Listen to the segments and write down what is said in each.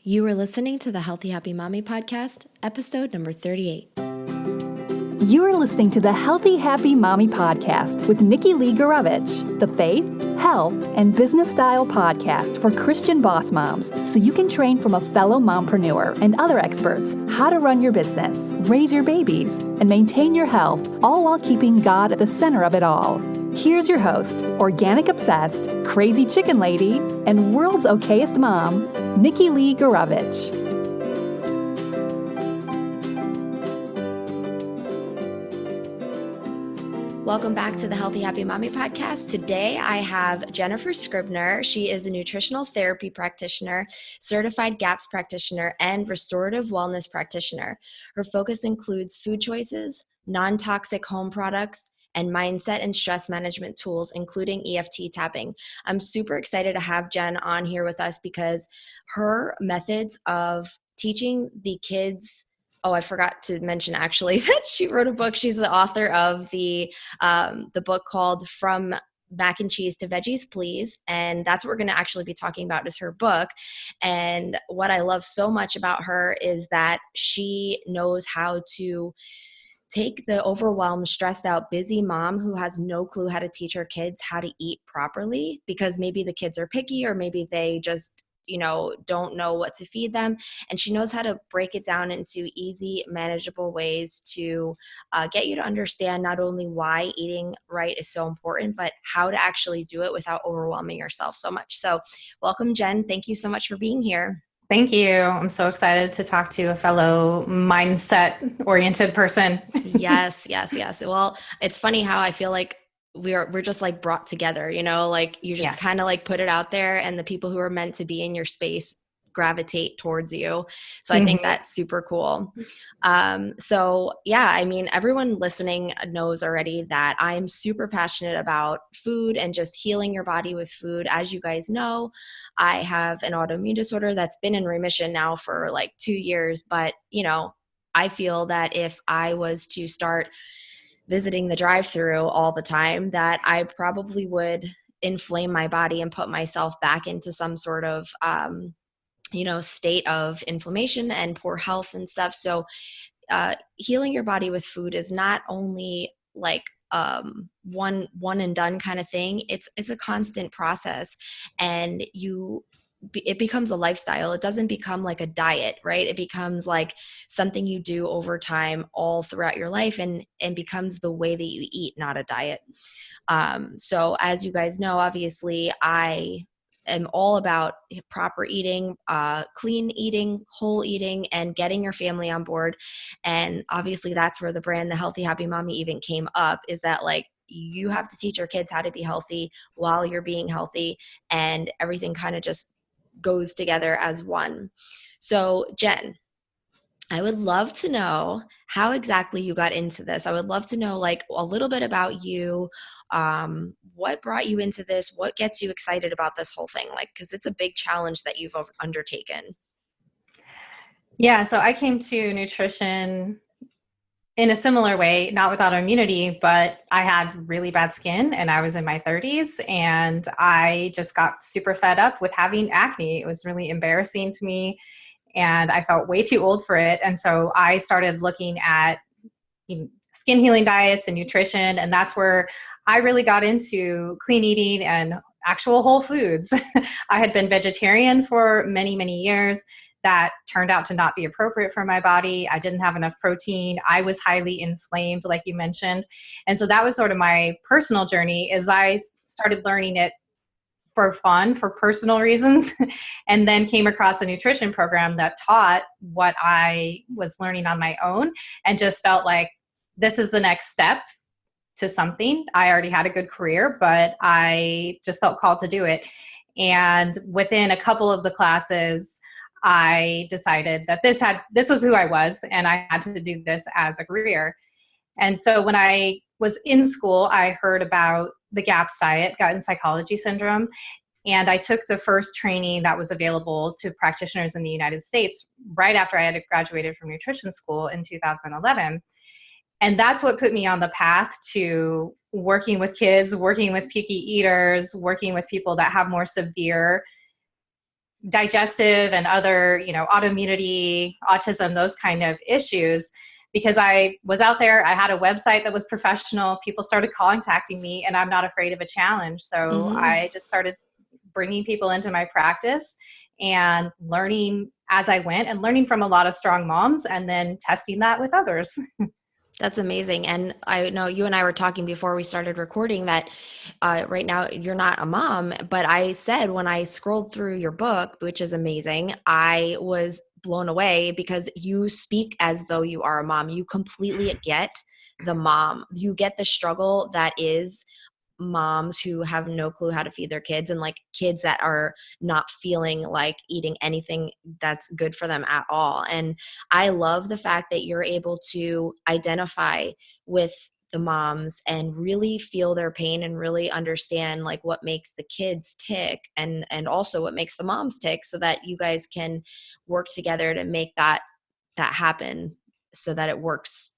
You are listening to the Healthy Happy Mommy podcast, episode number 38. You are listening to the Healthy Happy Mommy podcast with Nikki Lee Gorovich, the faith, health, and business style podcast for Christian boss moms, so you can train from a fellow mompreneur and other experts how to run your business, raise your babies, and maintain your health, all while keeping God at the center of it all. Here's your host, organic obsessed, crazy chicken lady, and world's okayest mom, Nikki Lee Gorovich. Welcome back to the Healthy Happy Mommy podcast. Today I have Jennifer Scribner. She is a nutritional therapy practitioner, certified GAPS practitioner, and restorative wellness practitioner. Her focus includes food choices, non-toxic home products, and mindset and stress management tools, including EFT Tapping. I'm super excited to have Jen on here with us because her methods of teaching the kids. Oh, I forgot to mention actually that she wrote a book. She's the author of the book called From Mac and Cheese to Veggies Please. And that's what we're going to actually be talking about is her book. And what I love so much about her is that she knows how to take the overwhelmed, stressed out, busy mom who has no clue how to teach her kids how to eat properly because maybe the kids are picky or maybe they just don't know what to feed them. And she knows how to break it down into easy, manageable ways to get you to understand not only why eating right is so important, but how to actually do it without overwhelming yourself so much. So welcome, Jen. Thank you so much for being here. Thank you. I'm so excited to talk to a fellow mindset-oriented person. Yes. Well, it's funny how I feel like we're just like brought together, like you just kind of like put it out there and the people who are meant to be in your space gravitate towards you. So I think that's super cool. Everyone listening knows already that I'm super passionate about food and just healing your body with food. As you guys know, I have an autoimmune disorder that's been in remission now for like 2 years. But, I feel that if I was to start visiting the drive-through all the time, that I probably would inflame my body and put myself back into some sort of, state of inflammation and poor health and stuff. So healing your body with food is not only like one and done kind of thing. It's a constant process, and it becomes a lifestyle. It doesn't become like a diet, right? It becomes like something you do over time all throughout your life and becomes the way that you eat, not a diet. So as you guys know, obviously I am all about proper eating, clean eating, whole eating, and getting your family on board. And obviously that's where the brand, The Healthy Happy Mommy, even came up, is that like, you have to teach your kids how to be healthy while you're being healthy, and everything kind of just goes together as one. So Jen, I would love to know how exactly you got into this. I would love to know like a little bit about you. What brought you into this? What gets you excited about this whole thing? Like, because it's a big challenge that you've undertaken. Yeah, so I came to nutrition in a similar way, not with autoimmunity, but I had really bad skin and I was in my 30s and I just got super fed up with having acne. It was really embarrassing to me and I felt way too old for it. And so I started looking at skin healing diets and nutrition, and that's where I really got into clean eating and actual whole foods. I had been vegetarian for many, many years. That turned out to not be appropriate for my body. I didn't have enough protein. I was highly inflamed, like you mentioned. And so that was sort of my personal journey as I started learning it for fun, for personal reasons, and then came across a nutrition program that taught what I was learning on my own and just felt like this is the next step to something. I already had a good career, but I just felt called to do it. And within a couple of the classes, I decided that this was who I was, and I had to do this as a career. And so when I was in school, I heard about the GAPS diet, gut and psychology syndrome, and I took the first training that was available to practitioners in the United States right after I had graduated from nutrition school in 2011. And that's what put me on the path to working with kids, working with picky eaters, working with people that have more severe digestive and other, autoimmunity, autism, those kind of issues. Because I was out there, I had a website that was professional. People started contacting me, and I'm not afraid of a challenge. So Mm-hmm. I just started bringing people into my practice and learning as I went, and learning from a lot of strong moms, and then testing that with others. That's amazing. And I know you and I were talking before we started recording that right now you're not a mom, but I said when I scrolled through your book, which is amazing, I was blown away because you speak as though you are a mom. You completely get the mom. You get the struggle that is moms who have no clue how to feed their kids, and like kids that are not feeling like eating anything that's good for them at all. And I love the fact that you're able to identify with the moms and really feel their pain and really understand like what makes the kids tick, and also what makes the moms tick, so that you guys can work together to make that happen, so that it works,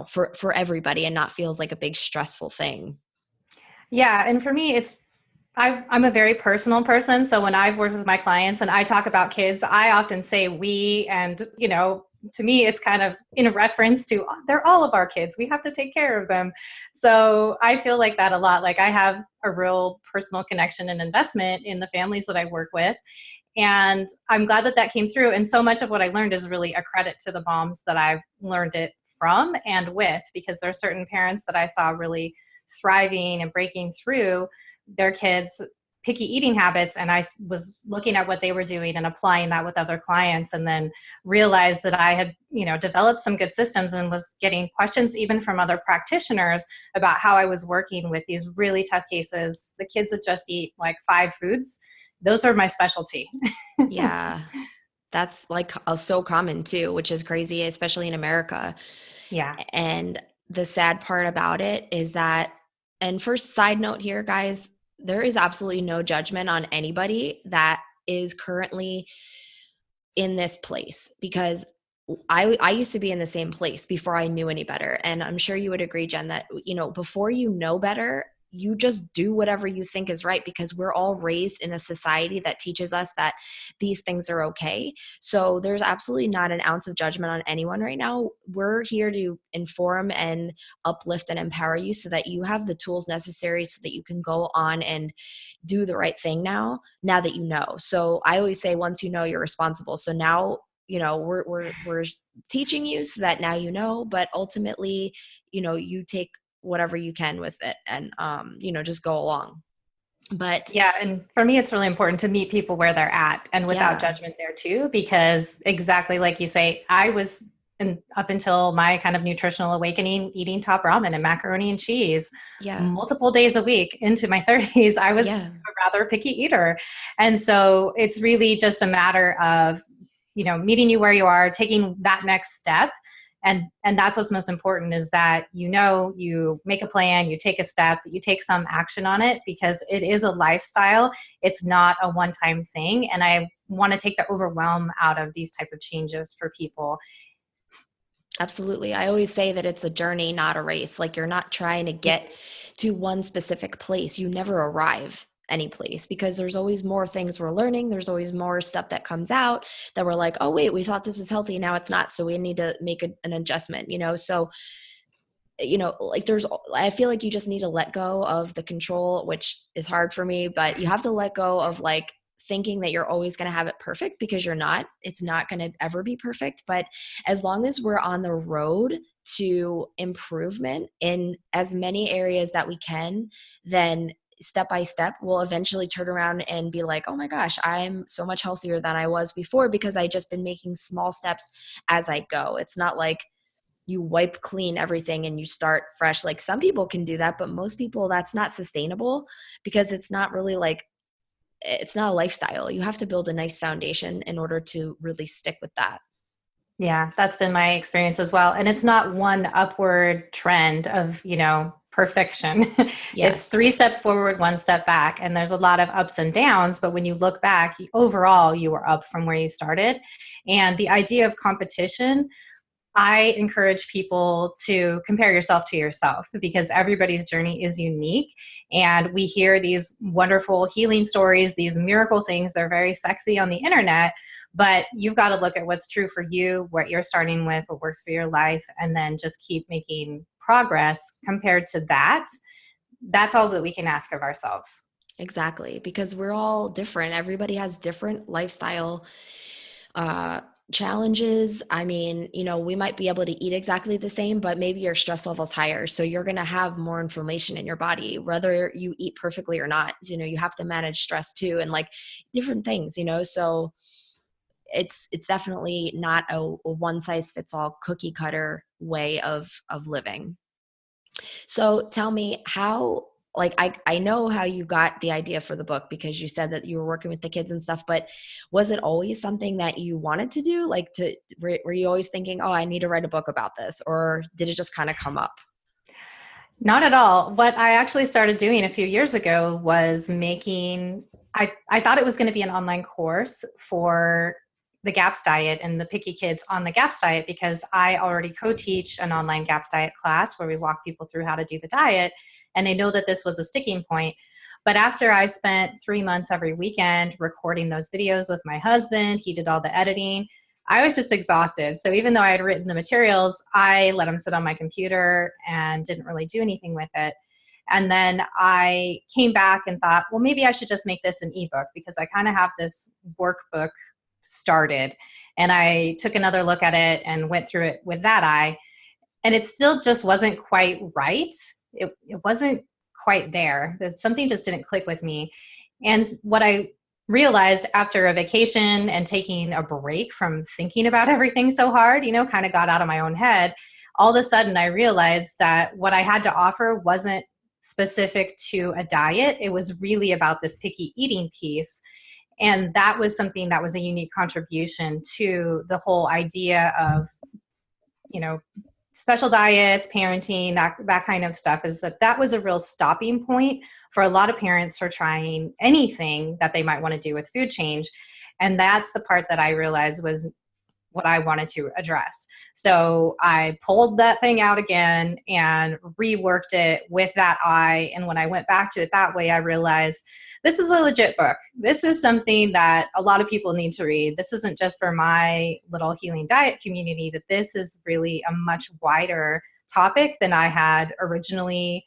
for everybody and not feels like a big stressful thing. Yeah. And for me, I'm a very personal person. So when I've worked with my clients and I talk about kids, I often say we, and, to me, it's kind of in a reference to, they're all of our kids. We have to take care of them. So I feel like that a lot. Like I have a real personal connection and investment in the families that I work with. And I'm glad that came through. And so much of what I learned is really a credit to the moms that I've learned it from and with, because there are certain parents that I saw really thriving and breaking through their kids' picky eating habits. And I was looking at what they were doing and applying that with other clients, and then realized that I had, developed some good systems, and was getting questions even from other practitioners about how I was working with these really tough cases. The kids that just eat like 5 foods, those are my specialty. Yeah. That's like so common too, which is crazy, especially in America. Yeah. And the sad part about it is that, and first side note here, guys, there is absolutely no judgment on anybody that is currently in this place, because I used to be in the same place before I knew any better. And I'm sure you would agree, Jen, that, before you know better, you just do whatever you think is right, because we're all raised in a society that teaches us that these things are okay. So there's absolutely not an ounce of judgment on anyone right now. We're here to inform and uplift and empower you, so that you have the tools necessary so that you can go on and do the right thing now that you know. So I always say, once you know, you're responsible. So now, we're teaching you so that now but ultimately, you take whatever you can with it, and just go along. But Yeah. And for me, it's really important to meet people where they're at, and without yeah, judgment there too, because exactly like you say, I was up until my kind of nutritional awakening eating top ramen and macaroni and cheese yeah, multiple days a week into my 30s. I was yeah, a rather picky eater. And so it's really just a matter of, meeting you where you are, taking that next step. And that's what's most important, is that, you make a plan, you take a step, you take some action on it, because it is a lifestyle. It's not a one-time thing. And I want to take the overwhelm out of these type of changes for people. absolutely. I always say that it's a journey, not a race. Like, you're not trying to get to one specific place. You never arrive any place, because there's always more things we're learning. There's always more stuff that comes out that we're like, oh wait, we thought this was healthy, now it's not. So we need to make an adjustment, So, like, I feel like you just need to let go of the control, which is hard for me, but you have to let go of like thinking that you're always going to have it perfect, because you're not. It's not going to ever be perfect. But as long as we're on the road to improvement in as many areas that we can, then step by step, we'll eventually turn around and be like, oh my gosh, I'm so much healthier than I was before, because I just been making small steps as I go. It's not like you wipe clean everything and you start fresh. Like, some people can do that, but most people, that's not sustainable, because it's not really like, it's not a lifestyle. You have to build a nice foundation in order to really stick with that. Yeah, that's been my experience as well. And it's not one upward trend of, perfection. It's Yes. 3 steps forward, 1 step back. And there's a lot of ups and downs. But when you look back, overall, you were up from where you started. And the idea of competition, I encourage people to compare yourself to yourself, because everybody's journey is unique. And we hear these wonderful healing stories, these miracle things. They're very sexy on the internet, but you've got to look at what's true for you, what you're starting with, what works for your life, and then just keep making progress compared to that. That's all that we can ask of ourselves. Exactly, because we're all different. Everybody has different lifestyle challenges. I mean, we might be able to eat exactly the same, but maybe your stress level's higher. So you're going to have more inflammation in your body, whether you eat perfectly or not. You have to manage stress too, and like different things, so it's definitely not a one size fits all cookie cutter way of living. So tell me how, like, I know how you got the idea for the book, because you said that you were working with the kids and stuff, but was it always something that you wanted to do? Like, were you always thinking, oh, I need to write a book about this? Or did it just kind of come up? Not at all. What I actually started doing a few years ago was I thought it was going to be an online course for the GAPS diet and the picky kids on the GAPS diet, because I already co-teach an online GAPS diet class where we walk people through how to do the diet. And I know that this was a sticking point. But after I spent 3 months every weekend recording those videos with my husband, he did all the editing, I was just exhausted. So even though I had written the materials, I let them sit on my computer and didn't really do anything with it. And then I came back and thought, well, maybe I should just make this an ebook, because I kind of have this workbook started. And I took another look at it and went through it with that eye. And it still just wasn't quite right. It wasn't quite there. Something just didn't click with me. And what I realized after a vacation and taking a break from thinking about everything so hard, kind of got out of my own head, all of a sudden I realized that what I had to offer wasn't specific to a diet. It was really about this picky eating piece. And that was something that was a unique contribution to the whole idea of, special diets, parenting, that kind of stuff, is that was a real stopping point for a lot of parents for trying anything that they might want to do with food change. And that's the part that I realized was what I wanted to address. So I pulled that thing out again and reworked it with that eye. And when I went back to it that way, I realized this is a legit book. This is something that a lot of people need to read. This isn't just for my little healing diet community, that this is really a much wider topic than I had originally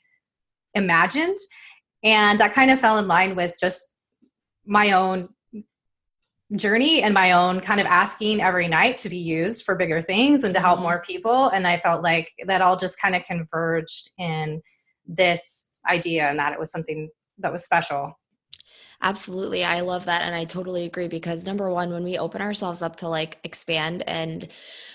imagined. And that kind of fell in line with just my own journey and my own kind of asking every night to be used for bigger things and to help more people. And I felt like that all just kind of converged in this idea, and that it was something that was special. Absolutely. I love that. And I totally agree, because number one, when we open ourselves up to like expand and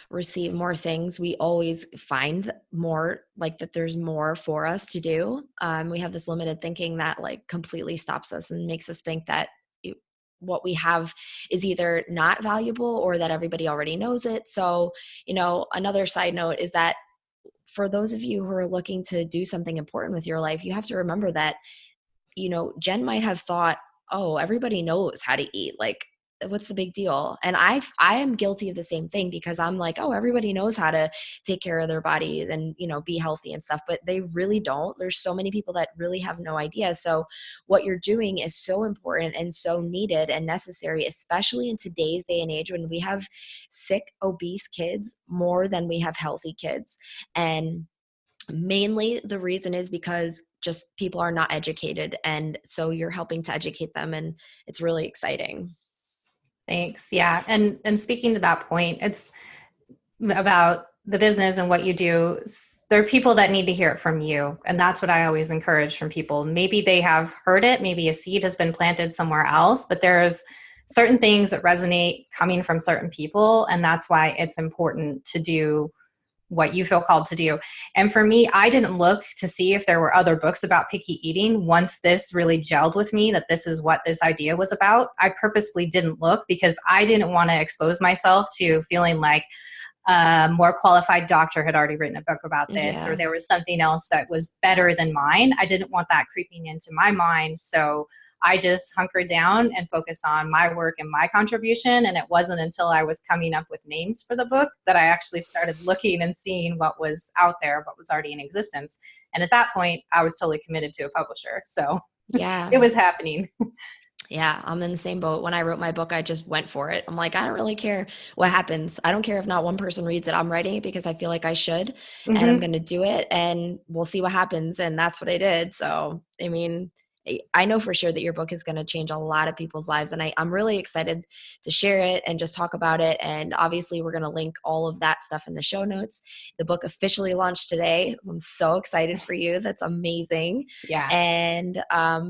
receive more things, we always find more, like that there's more for us to do. We have this limited thinking that like completely stops us and makes us think that what we have is either not valuable or that everybody already knows it. So, another side note is that for those of you who are looking to do something important with your life, you have to remember that, Jenn might have thought, oh, everybody knows how to eat. Like, what's the big deal? And I am guilty of the same thing, because I'm like, oh, everybody knows how to take care of their bodies and, be healthy and stuff, but they really don't. There's so many people that really have no idea. So what you're doing is so important and so needed and necessary, especially in today's day and age when we have sick, obese kids more than we have healthy kids. And mainly the reason is because just people are not educated. And so you're helping to educate them, and it's really exciting. Thanks. Yeah. And speaking to that point, it's about the business and what you do. There are people that need to hear it from you. And that's what I always encourage from people. Maybe they have heard it, maybe a seed has been planted somewhere else, but there's certain things that resonate coming from certain people. And that's why it's important to do what you feel called to do. And for me, I didn't look to see if there were other books about picky eating. Once this really gelled with me, that this is what this idea was about, I purposely didn't look, because I didn't want to expose myself to feeling like a more qualified doctor had already written a book about this, or there was something else that was better than mine. I didn't want that creeping into my mind. So I just hunkered down and focused on my work and my contribution. And it wasn't until I was coming up with names for the book that I actually started looking and seeing what was out there, what was already in existence. And at that point, I was totally committed to a publisher. So Yeah. it was happening. Yeah, I'm in the same boat. When I wrote my book, I just went for it. I'm like, I don't really care what happens. I don't care if not one person reads it. I'm writing it because I feel like I should, and I'm going to do it, and we'll see what happens. And that's what I did. So, I mean, I know for sure that your book is going to change a lot of people's lives, and I'm really excited to share it and just talk about it. And obviously, we're going to link all of that stuff in the show notes. The book officially launched today. I'm so excited for you. That's amazing. Yeah. And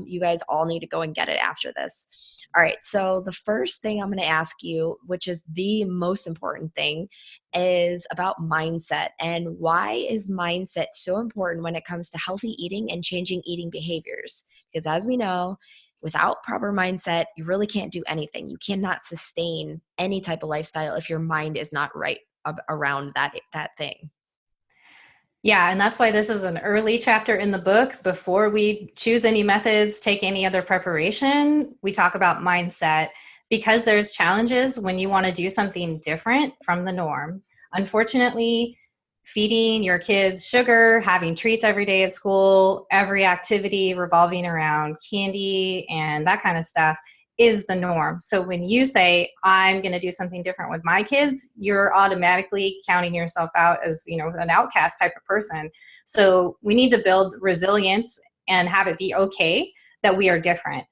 you guys all need to go and get it after this. All right. So the first thing I'm going to ask you, which is the most important thing, is about mindset. And why is mindset so important when it comes to healthy eating and changing eating behaviors? Because as we know, without proper mindset, you really can't do anything. You cannot sustain any type of lifestyle if your mind is not right around that thing. Yeah, and that's why this is an early chapter in the book. Before we choose any methods, take any other preparation, we talk about mindset, because there's challenges when you want to do something different from the norm. Unfortunately, feeding your kids sugar, having treats every day at school, every activity revolving around candy and that kind of stuff is the norm. So when you say, I'm going to do something different with my kids, you're automatically counting yourself out as, an outcast type of person. So we need to build resilience and have it be okay that we are different.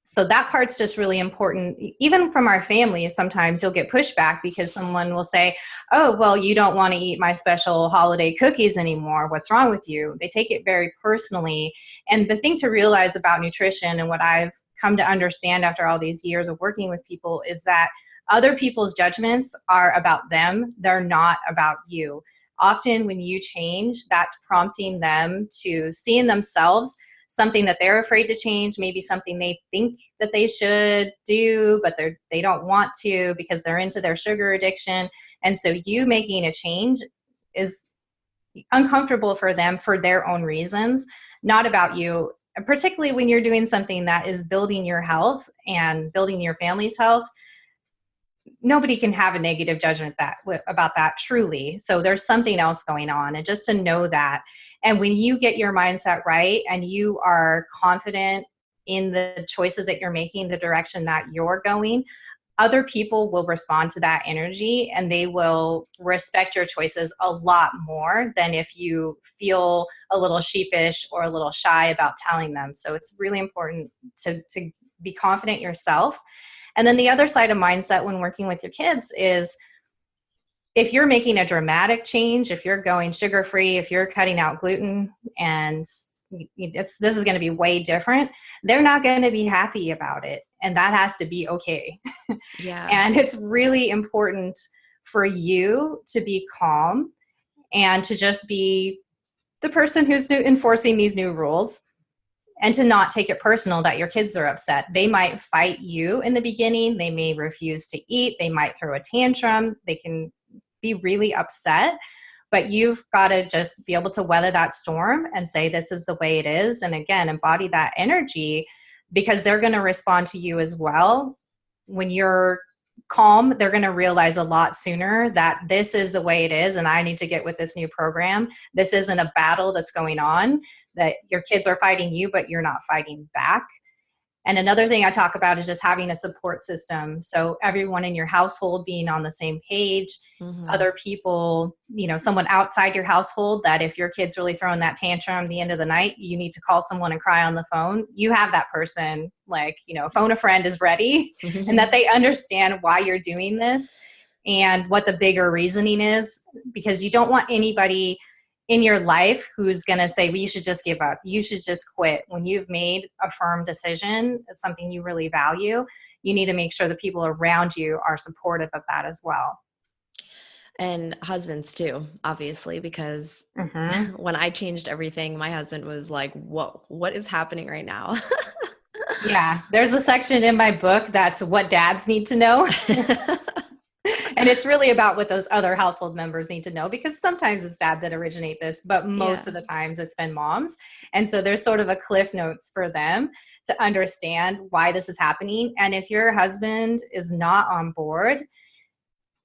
So that part's just really important. Even from our families, sometimes you'll get pushback because someone will say, oh, well, you don't want to eat my special holiday cookies anymore. What's wrong with you? They take it very personally. And the thing to realize about nutrition, and what I've come to understand after all these years of working with people, is that other people's judgments are about them. They're not about you. Often when you change, that's prompting them to see in themselves something that they're afraid to change, maybe something they think that they should do, but they don't want to because they're into their sugar addiction. And so you making a change is uncomfortable for them for their own reasons, not about you. And particularly when you're doing something that is building your health and building your family's health, nobody can have a negative judgment about that truly. So there's something else going on, and just to know that. And when you get your mindset right and you are confident in the choices that you're making, the direction that you're going, other people will respond to that energy and they will respect your choices a lot more than if you feel a little sheepish or a little shy about telling them. So it's really important to be confident yourself. And then the other side of mindset when working with your kids is, if you're making a dramatic change, if you're going sugar-free, if you're cutting out gluten, and this is going to be way different, they're not going to be happy about it. And that has to be okay. Yeah. And it's really important for you to be calm and to just be the person who's enforcing these new rules, and to not take it personal that your kids are upset. They might fight you in the beginning. They may refuse to eat. They might throw a tantrum. They can be really upset, but you've got to just be able to weather that storm and say, this is the way it is. And again, embody that energy, because they're going to respond to you as well. When you're calm, they're going to realize a lot sooner that this is the way it is, and I need to get with this new program. This isn't a battle that's going on, that your kids are fighting you, but you're not fighting back. And another thing I talk about is just having a support system. So everyone in your household being on the same page, other people, someone outside your household, that if your kid's really throwing that tantrum at the end of the night, you need to call someone and cry on the phone. You have that person, phone a friend is ready, and that they understand why you're doing this and what the bigger reasoning is, because you don't want anybody in your life who's going to say, well, you should just give up. You should just quit. When you've made a firm decision, it's something you really value. You need to make sure the people around you are supportive of that as well. And husbands too, obviously, because when I changed everything, my husband was like, what is happening right now? Yeah. There's a section in my book that's what dads need to know. And it's really about what those other household members need to know, because sometimes it's dad that originate this, but most of the times it's been moms. And so there's sort of a cliff notes for them to understand why this is happening. And if your husband is not on board,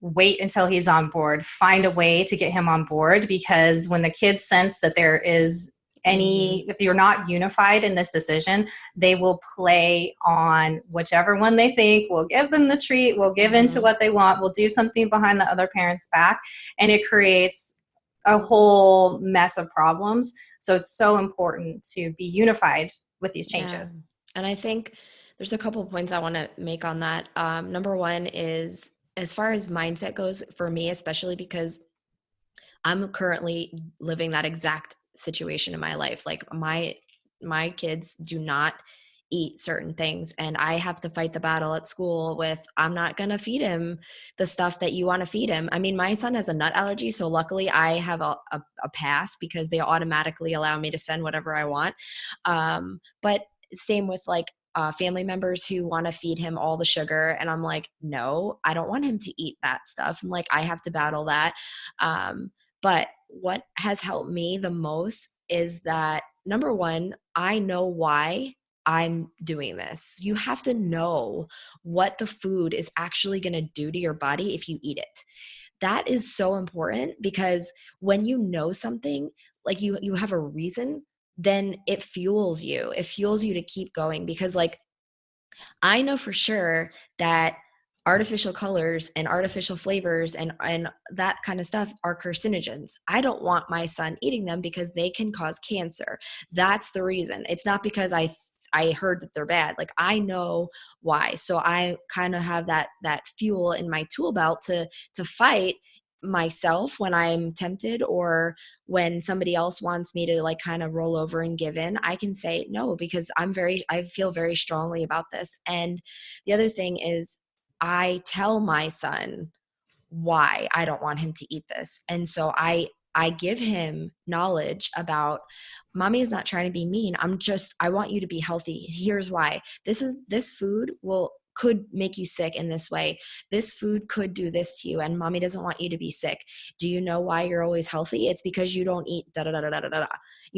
wait until he's on board. Find a way to get him on board, because when the kids sense that there is if you're not unified in this decision, they will play on whichever one they think will give them the treat, will give into what they want, will do something behind the other parent's back. And it creates a whole mess of problems. So it's so important to be unified with these changes. Yeah. And I think there's a couple of points I want to make on that. Number one is, as far as mindset goes, for me, especially because I'm currently living that exact situation in my life. Like my kids do not eat certain things, and I have to fight the battle at school with, I'm not going to feed him the stuff that you want to feed him. I mean, my son has a nut allergy, so luckily I have a pass, because they automatically allow me to send whatever I want. But same with like family members who want to feed him all the sugar, and I'm like, no, I don't want him to eat that stuff. And like, I have to battle that. But what has helped me the most is that, number one, I know why I'm doing this. You have to know what the food is actually going to do to your body if you eat it. That is so important, because when you know something, like you have a reason, then it fuels you. It fuels you to keep going, because like, I know for sure that artificial colors and artificial flavors and that kind of stuff are carcinogens. I don't want my son eating them, because they can cause cancer. That's the reason. It's not because I heard that they're bad. Like, I know why. So I kind of have that fuel in my tool belt to fight myself when I'm tempted, or when somebody else wants me to like kind of roll over and give in. I can say no, because I feel very strongly about this. And the other thing is, I tell my son why I don't want him to eat this. And so I give him knowledge about, mommy is not trying to be mean. I want you to be healthy. Here's why. This food could make you sick in this way. This food could do this to you, and mommy doesn't want you to be sick. Do you know why you're always healthy? It's because you don't eat da da da da da da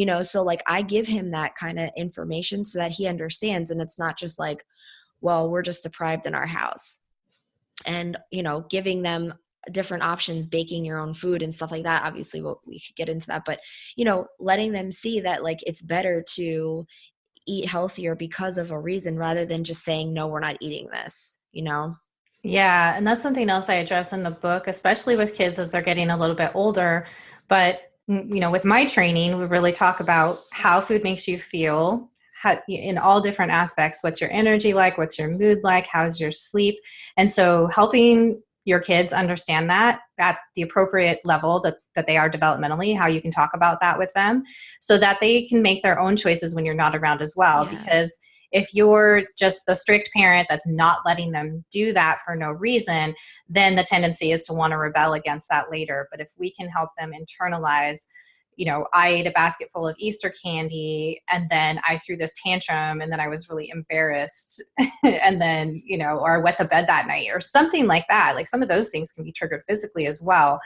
da. So like, I give him that kind of information so that he understands, and it's not just like, well, we're just deprived in our house. And giving them different options, baking your own food and stuff like that. Obviously, we could get into that, but letting them see that like, it's better to eat healthier because of a reason, rather than just saying, no, we're not eating this. Yeah. And that's something else I address in the book, especially with kids as they're getting a little bit older. But, with my training, we really talk about how food makes you feel, how, in all different aspects. What's your energy like? What's your mood like? How's your sleep? And so helping your kids understand that at the appropriate level that they are developmentally, how you can talk about that with them, so that they can make their own choices when you're not around as well. Yeah. Because if you're just the strict parent that's not letting them do that for no reason, then the tendency is to want to rebel against that later. But if we can help them internalize, I ate a basket full of Easter candy, and then I threw this tantrum, and then I was really embarrassed, and then, or I wet the bed that night or something like that. Like, some of those things can be triggered physically as well.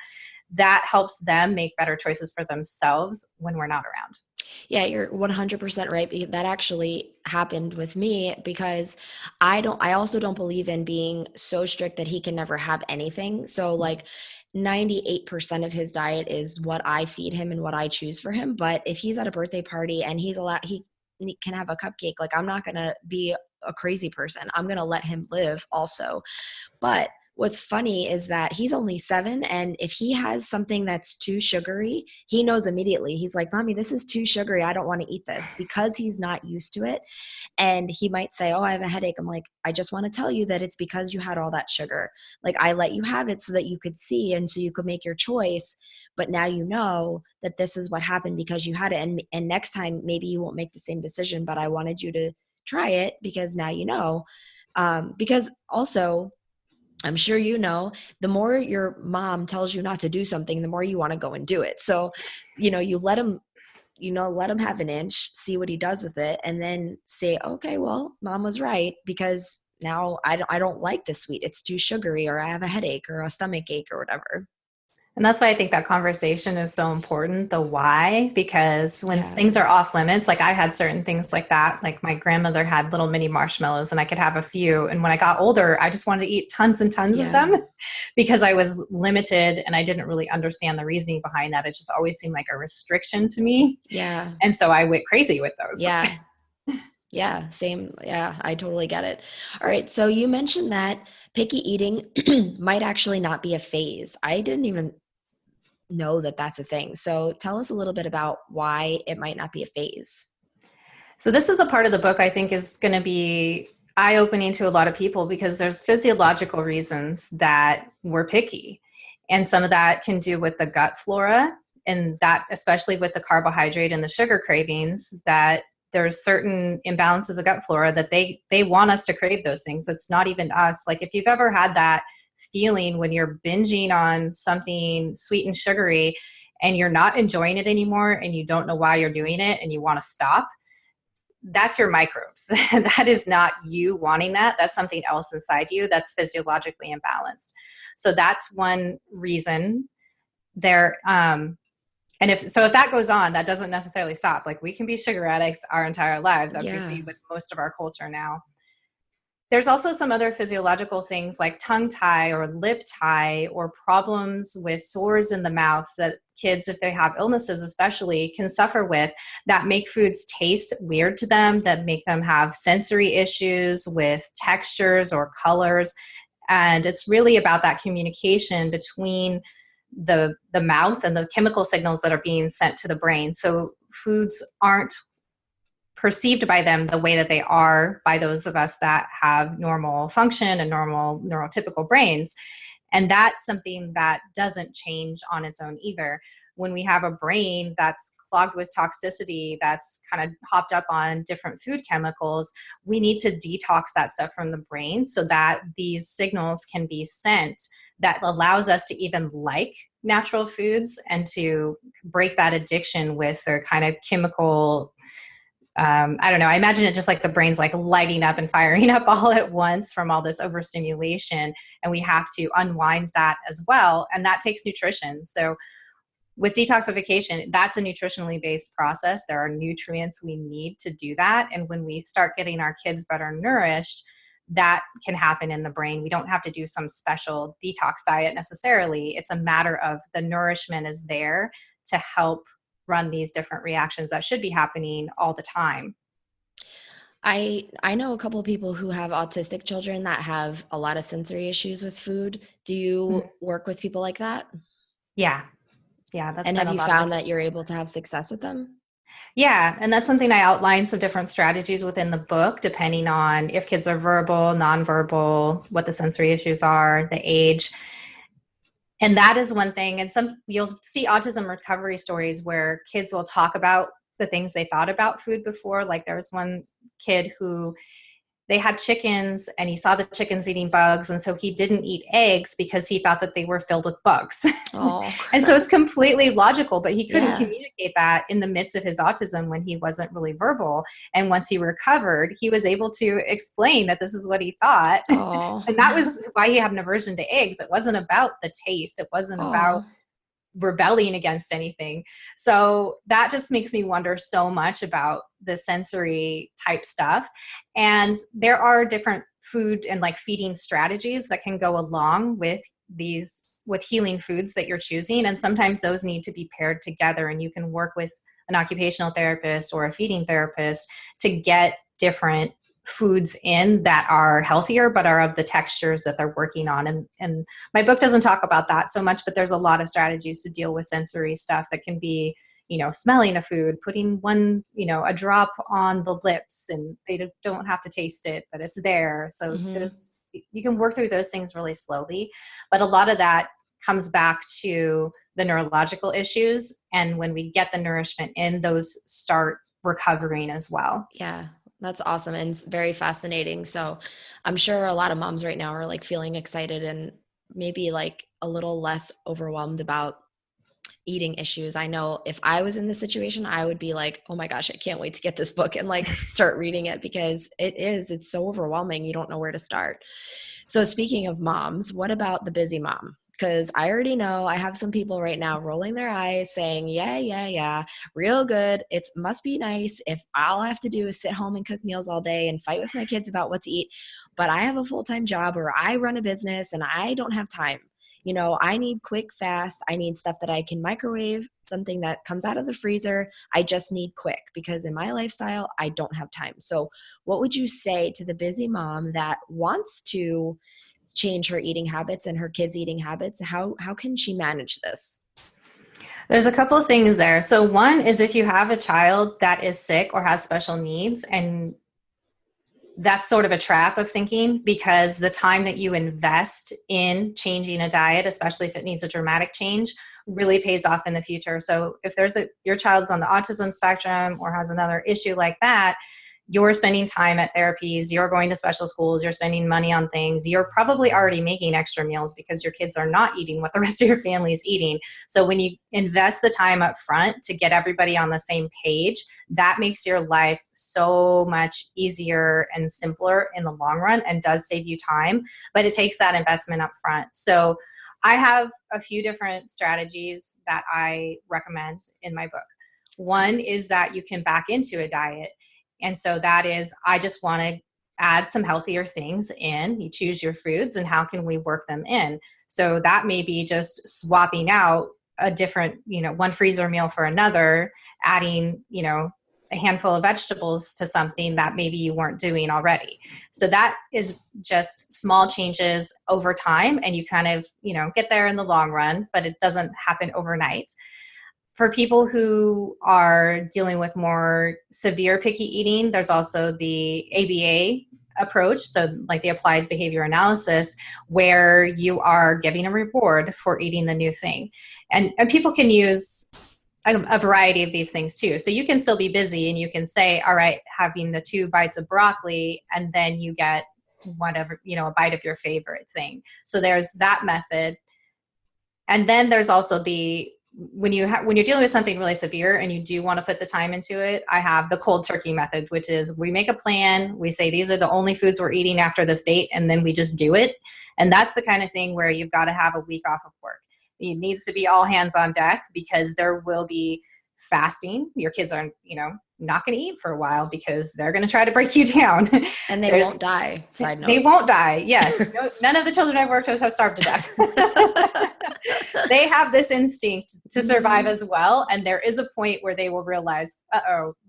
That helps them make better choices for themselves when we're not around. Yeah, you're 100% right. That actually happened with me, because I also don't believe in being so strict that he can never have anything. So like, 98% of his diet is what I feed him and what I choose for him. But if he's at a birthday party and he can have a cupcake, like, I'm not going to be a crazy person. I'm going to let him live also. But what's funny is that he's only 7, and if he has something that's too sugary, he knows immediately. He's like, mommy, this is too sugary. I don't want to eat this, because he's not used to it. And he might say, oh, I have a headache. I'm like, I just want to tell you that it's because you had all that sugar. Like, I let you have it so that you could see, and so you could make your choice. But now you know that this is what happened because you had it. And next time, maybe you won't make the same decision, but I wanted you to try it, because now you know. Because also, I'm sure the more your mom tells you not to do something, the more you want to go and do it. So, you let him have an inch, see what he does with it, and then say, okay, well, mom was right, because now I don't like this sweet. It's too sugary, or I have a headache or a stomach ache or whatever. And that's why I think that conversation is so important, the why, because when Yeah. things are off limits, like I had certain things like that, like my grandmother had little mini marshmallows and I could have a few. And when I got older, I just wanted to eat tons and tons of them because I was limited and I didn't really understand the reasoning behind that. It just always seemed like a restriction to me. Yeah. And so I went crazy with those. Yeah. Yeah. Same. Yeah. I totally get it. All right. So you mentioned that picky eating might actually not be a phase. I didn't even know that that's a thing. So tell us a little bit about why it might not be a phase. So this is the part of the book I think is going to be eye-opening to a lot of people because there's physiological reasons that we're picky. And some of that can do with the gut flora, and that especially with the carbohydrate and the sugar cravings, that there's certain imbalances of gut flora that they want us to crave those things. It's not even us. Like if you've ever had that feeling when you're binging on something sweet and sugary and you're not enjoying it anymore and you don't know why you're doing it and you want to stop, that's your microbes. That is not you wanting that. That's something else inside you that's physiologically imbalanced. So that's one reason there. And if that goes on, that doesn't necessarily stop. Like we can be sugar addicts our entire lives, as we see with most of our culture now. There's also some other physiological things like tongue tie or lip tie or problems with sores in the mouth that kids, if they have illnesses especially, can suffer with, that make foods taste weird to them, that make them have sensory issues with textures or colors. And it's really about that communication between the mouth and the chemical signals that are being sent to the brain. So foods aren't perceived by them the way that they are by those of us that have normal function and normal neurotypical brains. And that's something that doesn't change on its own either. When we have a brain that's clogged with toxicity, that's kind of hopped up on different food chemicals, we need to detox that stuff from the brain so that these signals can be sent that allows us to even like natural foods and to break that addiction with their kind of chemical, I don't know, I imagine it just like the brain's like lighting up and firing up all at once from all this overstimulation. And we have to unwind that as well. And that takes nutrition. So with detoxification, that's a nutritionally based process. There are nutrients we need to do that. And when we start getting our kids better nourished, that can happen in the brain. We don't have to do some special detox diet necessarily. It's a matter of the nourishment is there to help run these different reactions that should be happening all the time. I know a couple of people who have autistic children that have a lot of sensory issues with food. Do you work with people like that? Yeah. That's and have you found that you're able to have success with them? Yeah. And that's something I outlined some different strategies within the book, depending on if kids are verbal, nonverbal, what the sensory issues are, the age. And that is one thing. And you'll see autism recovery stories where kids will talk about the things they thought about food before. Like there was one kid who they had chickens and he saw the chickens eating bugs. And so he didn't eat eggs because he thought that they were filled with bugs. Oh. And so it's completely logical, but he couldn't communicate that in the midst of his autism when he wasn't really verbal. And once he recovered, he was able to explain that this is what he thought. Oh. And that was why he had an aversion to eggs. It wasn't about the taste. It wasn't about rebelling against anything. So that just makes me wonder so much about the sensory type stuff. And there are different food and like feeding strategies that can go along with healing foods that you're choosing. And sometimes those need to be paired together, and you can work with an occupational therapist or a feeding therapist to get different foods in that are healthier but are of the textures that they're working on. And my book doesn't talk about that so much, but there's a lot of strategies to deal with sensory stuff that can be, smelling a food, putting one, a drop on the lips, and they don't have to taste it, but it's there. So you can work through those things really slowly, but a lot of that comes back to the neurological issues. And when we get the nourishment in, those start recovering as well. Yeah. That's awesome. And it's very fascinating. So I'm sure a lot of moms right now are like feeling excited and maybe like a little less overwhelmed about eating issues. I know if I was in this situation, I would be like, oh my gosh, I can't wait to get this book and like start reading it, because it's so overwhelming. You don't know where to start. So speaking of moms, what about the busy mom? Because I already know I have some people right now rolling their eyes saying, yeah, real good. It must be nice if all I have to do is sit home and cook meals all day and fight with my kids about what to eat. But I have a full-time job, or I run a business and I don't have time. I need quick, fast. I need stuff that I can microwave, something that comes out of the freezer. I just need quick, because in my lifestyle, I don't have time. So what would you say to the busy mom that wants to change her eating habits and her kids' eating habits? How can she manage this? There's a couple of things there. So one is, if you have a child that is sick or has special needs, and that's sort of a trap of thinking, because the time that you invest in changing a diet, especially if it needs a dramatic change, really pays off in the future. So if your child's on the autism spectrum or has another issue like that, you're spending time at therapies, you're going to special schools, you're spending money on things, you're probably already making extra meals because your kids are not eating what the rest of your family is eating. So when you invest the time up front to get everybody on the same page, that makes your life so much easier and simpler in the long run, and does save you time, but it takes that investment up front. So I have a few different strategies that I recommend in my book. One is that you can back into a diet. And so that is, I just want to add some healthier things in. You choose your foods and how can we work them in? So that may be just swapping out a different, one freezer meal for another, adding, a handful of vegetables to something that maybe you weren't doing already. So that is just small changes over time, and you kind of, get there in the long run, but it doesn't happen overnight. For people who are dealing with more severe picky eating, there's also the ABA approach, so like the applied behavior analysis, where you are giving a reward for eating the new thing. And people can use a variety of these things too. So you can still be busy and you can say, all right, having the 2 bites of broccoli, and then you get whatever, a bite of your favorite thing. So there's that method. And then there's also when you're dealing with something really severe and you do want to put the time into it, I have the cold turkey method, which is we make a plan. We say these are the only foods we're eating after this date, and then we just do it. And that's the kind of thing where you've got to have a week off of work. It needs to be all hands on deck, because there will be fasting. Your kids are, not going to eat for a while because they're going to try to break you down. And they won't die. Side note. They won't die. Yes. None of the children I've worked with have starved to death. They have this instinct to survive as well. And there is a point where they will realize,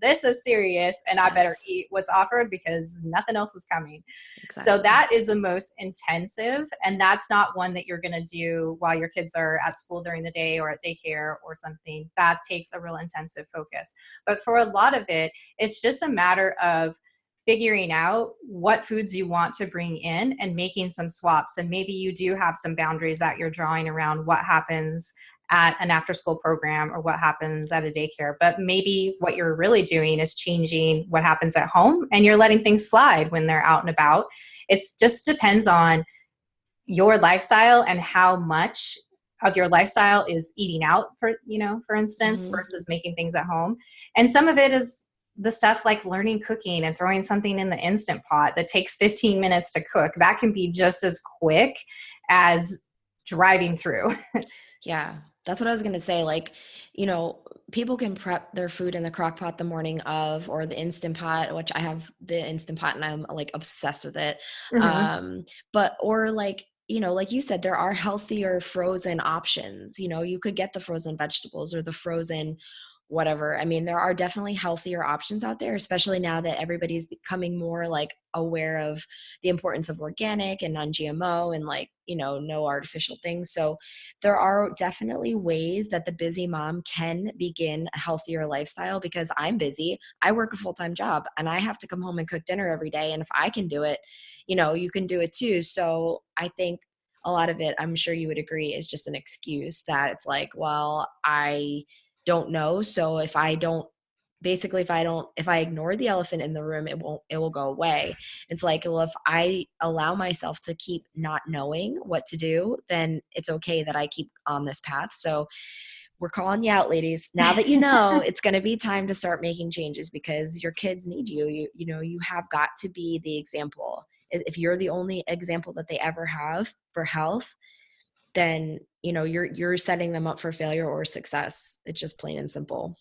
this is serious, and I better eat what's offered because nothing else is coming. Exactly. So that is the most intensive. And that's not one that you're going to do while your kids are at school during the day or at daycare or something. That takes a real intensive focus. But for a lot of it, it's just a matter of figuring out what foods you want to bring in and making some swaps. And maybe you do have some boundaries that you're drawing around what happens at an after school program or what happens at a daycare. But maybe what you're really doing is changing what happens at home, and you're letting things slide when they're out and about. It just depends on your lifestyle and how much of your lifestyle is eating out, for instance, versus making things at home. And some of it is the stuff like learning cooking and throwing something in the Instant Pot that takes 15 minutes to cook. That can be just as quick as driving through. Yeah, that's what I was going to say. Like, people can prep their food in the crock pot the morning of, or the Instant Pot, which I have the Instant Pot and I'm like obsessed with it. Or like you said, there are healthier frozen options. You could get the frozen vegetables or the frozen whatever. I mean, there are definitely healthier options out there, especially now that everybody's becoming more like aware of the importance of organic and non-GMO and like, no artificial things. So there are definitely ways that the busy mom can begin a healthier lifestyle, because I'm busy. I work a full-time job and I have to come home and cook dinner every day. And if I can do it, you can do it too. So I think a lot of it, I'm sure you would agree, is just an excuse that it's like, well, I don't know. So if I ignore the elephant in the room, it will go away. It's like, well, if I allow myself to keep not knowing what to do, then it's okay that I keep on this path. So we're calling you out, ladies. Now that you know, it's going to be time to start making changes because your kids need you. You know, you have got to be the example. If you're the only example that they ever have for health, then, you know, you're setting them up for failure or success. It's just plain and simple.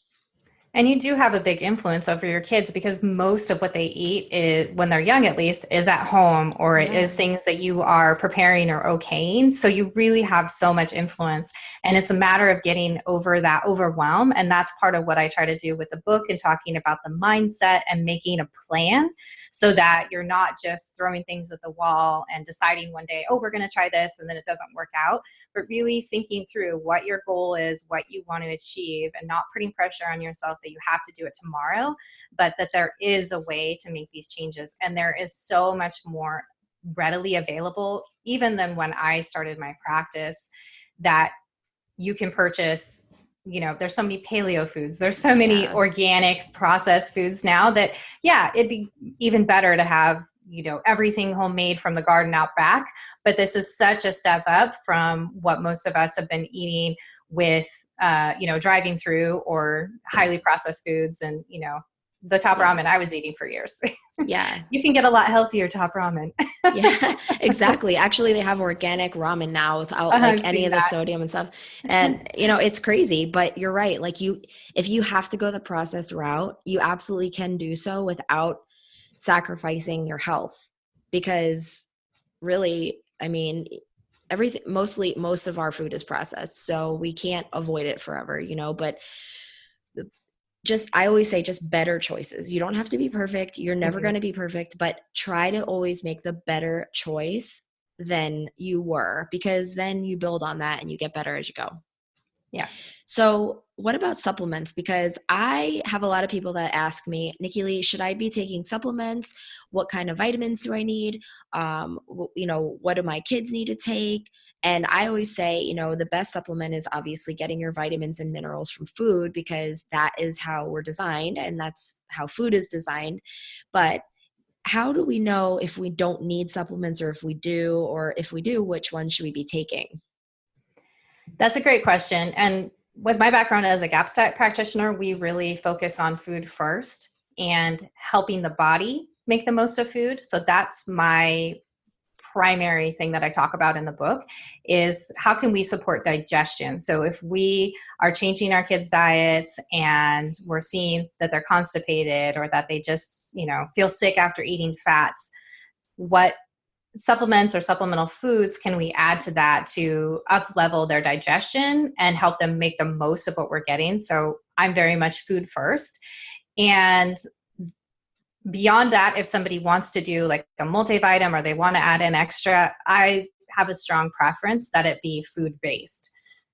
And you do have a big influence over your kids because most of what they eat is, when they're young at least, is at home, or it is things that you are preparing or okaying. So you really have so much influence, and it's a matter of getting over that overwhelm. And that's part of what I try to do with the book and talking about the mindset and making a plan so that you're not just throwing things at the wall and deciding one day, oh, we're going to try this, and then it doesn't work out, but really thinking through what your goal is, what you want to achieve, and not putting pressure on yourself that you have to do it tomorrow, but that there is a way to make these changes. And there is so much more readily available, even than when I started my practice, that you can purchase. You know, there's so many paleo foods. There's so many organic processed foods now that, it'd be even better to have, you know, everything homemade from the garden out back. But this is such a step up from what most of us have been eating with, you know, driving through or highly processed foods and, you know, the top ramen I was eating for years. Yeah. You can get a lot healthier top ramen. Yeah, exactly. Actually, they have organic ramen now without like any of the sodium and stuff. And, you know, it's crazy, but you're right. Like if you have to go the processed route, you absolutely can do so without sacrificing your health, because really, I mean, most of our food is processed, so we can't avoid it forever, you know, but I always say just better choices. You don't have to be perfect. You're never going to be perfect, but try to always make the better choice than you were, because then you build on that and you get better as you go. Yeah. So what about supplements? Because I have a lot of people that ask me, Nikki Lee, should I be taking supplements? What kind of vitamins do I need? You know, what do my kids need to take? And I always say, you know, the best supplement is obviously getting your vitamins and minerals from food, because that is how we're designed and that's how food is designed. But how do we know if we don't need supplements, or if we do, or if we do, which ones should we be taking? That's a great question. And with my background as a GAPS practitioner, we really focus on food first and helping the body make the most of food. So that's my primary thing that I talk about in the book, is how can we support digestion? So if we are changing our kids' diets and we're seeing that they're constipated or that they just, you know, feel sick after eating fats, what supplements or supplemental foods can we add to that to up level their digestion and help them make the most of what we're getting? So I'm very much food first. And beyond that, if somebody wants to do like a multivitamin or they want to add in extra, I have a strong preference that it be food-based.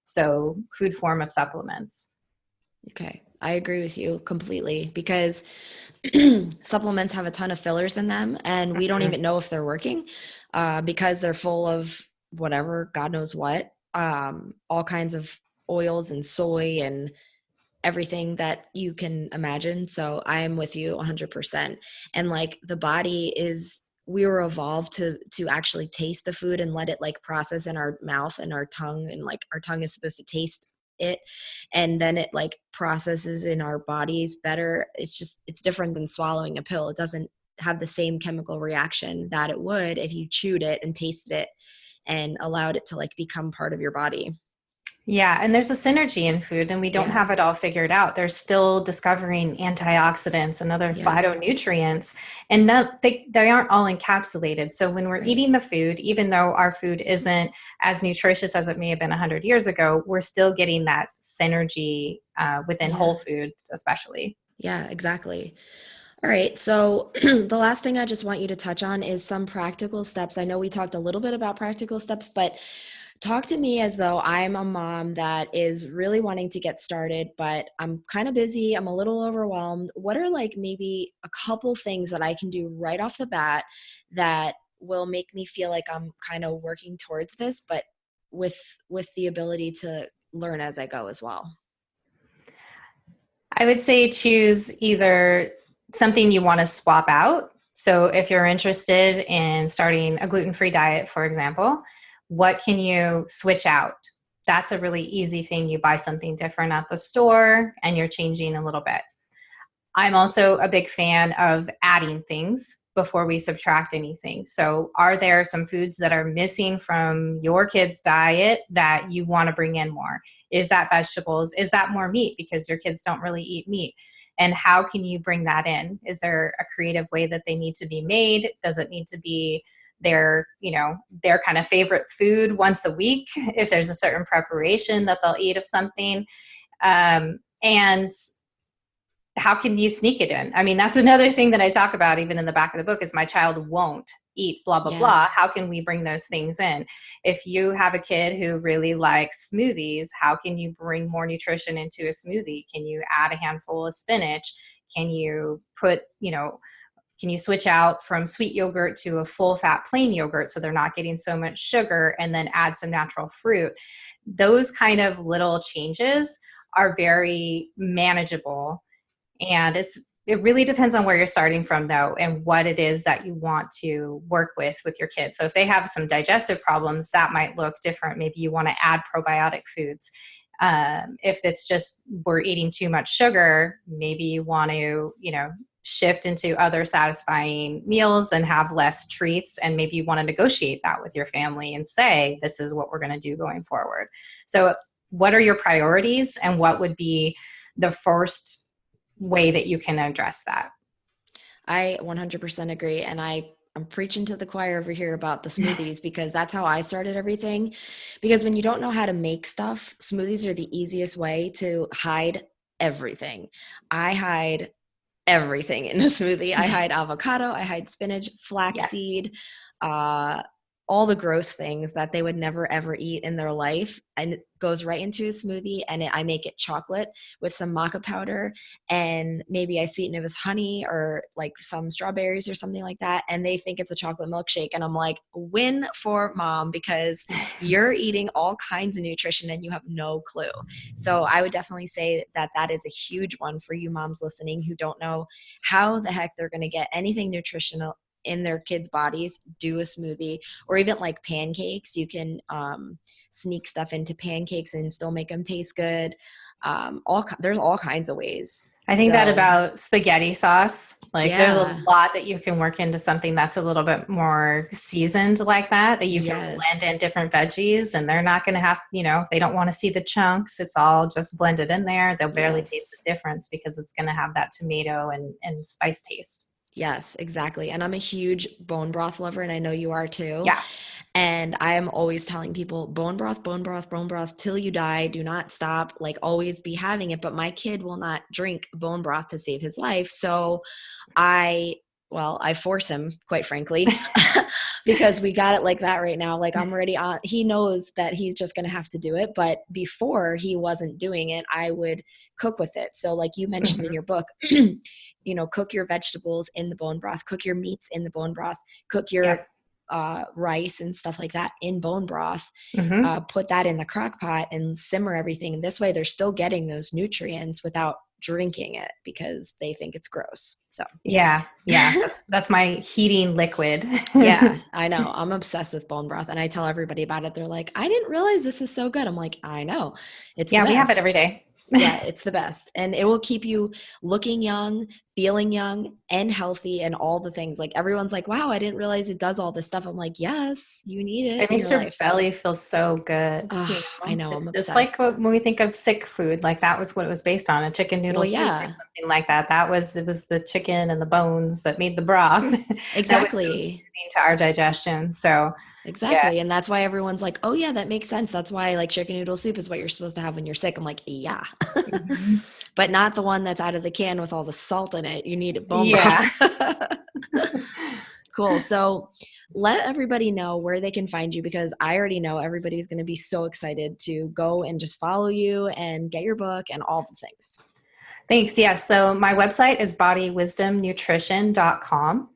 So food form of supplements. Okay. I agree with you completely, because supplements have a ton of fillers in them and we don't even know if they're working, because they're full of whatever, God knows what, all kinds of oils and soy and everything that you can imagine. So I am with you 100%. And like the body we were evolved to actually taste the food and let it like process in our mouth and our tongue, and like our tongue is supposed to taste it, and then it like processes in our bodies better. It's different than swallowing a pill. It doesn't have the same chemical reaction that it would if you chewed it and tasted it and allowed it to like become part of your body. Yeah. And there's a synergy in food, and we don't have it all figured out. They're still discovering antioxidants and other phytonutrients, and they aren't all encapsulated. So when we're eating the food, even though our food isn't as nutritious as it may have been 100 years ago, we're still getting that synergy within whole food, especially. Yeah, exactly. All right. So the last thing I just want you to touch on is some practical steps. I know we talked a little bit about practical steps, but talk to me as though I'm a mom that is really wanting to get started, but I'm kind of busy. I'm a little overwhelmed. What are like maybe a couple things that I can do right off the bat that will make me feel like I'm kind of working towards this, but with the ability to learn as I go as well? I would say choose either something you want to swap out. So if you're interested in starting a gluten-free diet, for example, what can you switch out? that's a really easy thing. You buy something different at the store and you're changing a little bit. I'm also a big fan of adding things before we subtract anything. So are there some foods that are missing from your kids' diet that you want to bring in more? Is that vegetables? Is that more meat because your kids don't really eat meat? And how can you bring that in? Is there a creative way that they need to be made? Does it need to be their kind of favorite food once a week if there's a certain preparation that they'll eat of something? And how can you sneak it in? I mean, that's another thing that I talk about even in the back of the book is my child won't eat blah, blah, blah. How can we bring those things in? If you have a kid who really likes smoothies, how can you bring more nutrition into a smoothie? Can you add a handful of spinach? Can you can you switch out from sweet yogurt to a full fat plain yogurt so they're not getting so much sugar, and then add some natural fruit? Those kind of little changes are very manageable. And it really depends on where you're starting from, though, and what it is that you want to work with your kids. So if they have some digestive problems, that might look different. Maybe you want to add probiotic foods. If it's just we're eating too much sugar, maybe you want to, shift into other satisfying meals and have less treats. And maybe you want to negotiate that with your family and say, this is what we're going to do going forward. So what are your priorities, and what would be the first way that you can address that? I 100% agree. And I'm preaching to the choir over here about the smoothies because that's how I started everything. Because when you don't know how to make stuff, smoothies are the easiest way to hide everything. I hide everything in a smoothie. I hide avocado, I hide spinach, flaxseed, all the gross things that they would never ever eat in their life, and it goes right into a smoothie. And I make it chocolate with some maca powder, and maybe I sweeten it with honey or like some strawberries or something like that, and they think it's a chocolate milkshake. And I'm like, win for mom, because you're eating all kinds of nutrition and you have no clue. So I would definitely say that that is a huge one for you moms listening who don't know how the heck they're going to get anything nutritional in their kids' bodies. Do a smoothie, or even like pancakes. You can sneak stuff into pancakes and still make them taste good. There's all kinds of ways. I think that about spaghetti sauce. There's a lot that you can work into something that's a little bit more seasoned like that you can blend in different veggies, and they're not going to have, they don't want to see the chunks. It's all just blended in there. They'll barely taste the difference because it's going to have that tomato and spice taste. Yes, exactly. And I'm a huge bone broth lover, and I know you are too. Yeah. And I am always telling people bone broth, bone broth, bone broth till you die. Do not stop. Always be having it. But my kid will not drink bone broth to save his life. So I force him, quite frankly, because we got it like that right now. I'm already on. He knows that he's just going to have to do it. But before he wasn't doing it, I would cook with it. So like you mentioned in your book, cook your vegetables in the bone broth, cook your meats in the bone broth, cook your rice and stuff like that in bone broth, put that in the crock pot and simmer everything. And this way they're still getting those nutrients without drinking it because they think it's gross. So that's my heating liquid. Yeah, I know. I'm obsessed with bone broth, and I tell everybody about it. They're like, I didn't realize this is so good. I'm like, I know. We have it every day. Yeah, it's the best. And it will keep you looking young, feeling young, and healthy, and all the things. Everyone's like, wow, I didn't realize it does all this stuff. I'm like, yes, you need it. It makes your belly feel so good. I know. It's I'm just obsessed. when we think of sick food, that was what it was based on, a chicken noodle soup or something like that. It was the chicken and the bones that made the broth. Exactly. That was so soothing to our digestion. So exactly. And that's why everyone's like, oh yeah, that makes sense. That's why chicken noodle soup is what you're supposed to have when you're sick. I'm like, yeah. But not the one that's out of the can with all the salt in it. You need bone broth. Cool. So let everybody know where they can find you, because I already know everybody's going to be so excited to go and just follow you and get your book and all the things. Thanks. Yeah. So my website is bodywisdomnutrition.com.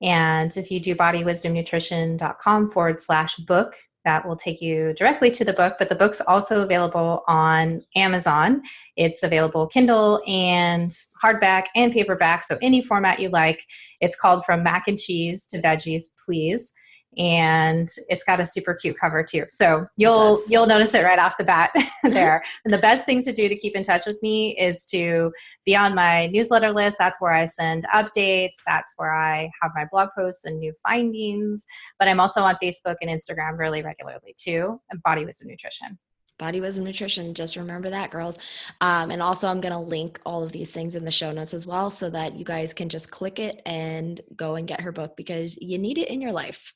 And if you do bodywisdomnutrition.com/book, that will take you directly to the book. But the book's also available on Amazon. It's available Kindle and hardback and paperback. So any format you like. It's called From Mac and Cheese to Veggies Please. and it's got a super cute cover too. So you'll notice it right off the bat there. And the best thing to do to keep in touch with me is to be on my newsletter list. That's where I send updates. That's where I have my blog posts and new findings. But I'm also on Facebook and Instagram really regularly too, and Body Wisdom Nutrition. Body Wisdom Nutrition. Just remember that, girls. And also I'm going to link all of these things in the show notes as well, so that you guys can just click it and go and get her book, because you need it in your life.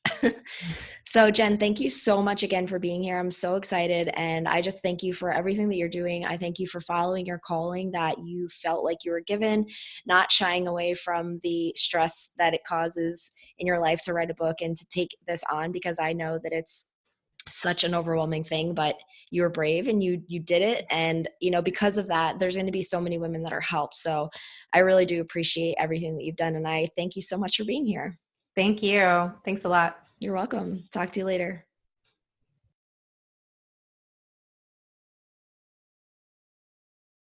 So Jenn, thank you so much again for being here. I'm so excited. And I just thank you for everything that you're doing. I thank you for following your calling that you felt like you were given, not shying away from the stress that it causes in your life to write a book and to take this on, because I know that it's such an overwhelming thing, but you were brave and you did it. And, because of that, there's going to be so many women that are helped. So I really do appreciate everything that you've done. And I thank you so much for being here. Thank you. Thanks a lot. You're welcome. Talk to you later.